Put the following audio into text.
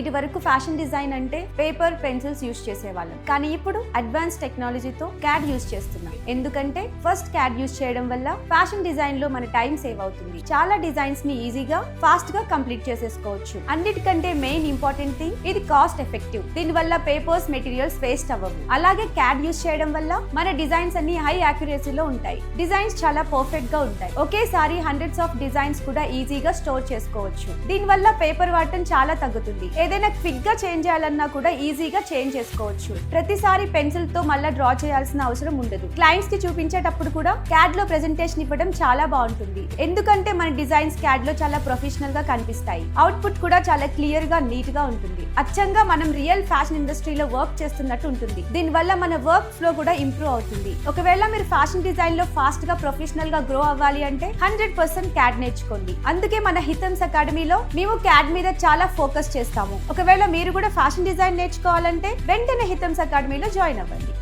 ఇది వరకు fashion design అంటే పేపర్ పెన్సిల్స్ యూస్ చేసేవాళ్ళం, కానీ ఇప్పుడు అడ్వాన్స్ టెక్నాలజీతో క్యాడ్ యూస్ చేస్తున్నాం. ఎందుకంటే ఫస్ట్ క్యాడ్ యూస్ చేయడం వల్ల ఫ్యాషన్ డిజైన్ లో మన టైం సేవ్ అవుతుంది. చాలా డిజైన్స్ ని ఈజీగా ఫాస్ట్ గా కంప్లీట్ చేసేసుకోవచ్చు. అన్నిటికంటే మెయిన్ ఇంపార్టెంట్ థింగ్, ఇది కాస్ట్ ఎఫెక్టివ్. దీని వల్ల పేపర్స్, మెటీరియల్స్ వేస్ట్ అవ్వవు. అలాగే క్యాడ్ యూస్ చేయడం వల్ల మన డిజైన్స్ అన్ని హై యాక్యురసీలో ఉంటాయి. డిజైన్స్ చాలా పర్ఫెక్ట్ గా ఉంటాయి. ఒకేసారి హండ్రెడ్స్ ఆఫ్ డిజైన్స్ కూడా ఈజీగా స్టోర్ చేసుకోవచ్చు. దీని వల్ల పేపర్ వాడటం చాలా తగ్గుతుంది. ఏదైనా క్విక్ గా చేంజ్ చేయాలన్నా కూడా ఈజీగా చేంజ్ చేసుకోవచ్చు. ప్రతిసారి పెన్సిల్ తో మళ్ళీ డ్రా చేయాల్సిన అవసరం ఉండదు. క్లయింట్స్ కి చూపించేటప్పుడు కూడా క్యాడ్ లో ప్రెజెంటేషన్ ఇవ్వడం చాలా బాగుంటుంది. ఎందుకంటే మన డిజైన్స్ క్యాడ్ లో చాలా ప్రొఫెషనల్ గా కనిపిస్తాయి. అవుట్పుట్ కూడా చాలా క్లియర్ గా, నీట్ గా ఉంటుంది. అచ్చంగా మనం రియల్ ఫ్యాషన్ ఇండస్ట్రీలో వర్క్ చేస్తున్నట్టు ఉంటుంది. దీని వల్ల మన వర్క్ ఫ్లో కూడా ఇంప్రూవ్ అవుతుంది. ఒకవేళ మీరు ఫ్యాషన్ డిజైన్ లో ఫాస్ట్ గా, ప్రొఫెషనల్ గా గ్రో అవ్వాలి అంటే 100% క్యాడ్ నేర్చుకోండి. అందుకే మన హితమ్స్ అకాడమీలో మేము క్యాడ్ మీద చాలా ఫోకస్ చేస్తాము. ఒకవేళ మీరు కూడా ఫ్యాషన్ డిజైన్ నేర్చుకోవాలంటే వెంటనే హితమ్స్ అకాడమీలో జాయిన్ అవ్వండి.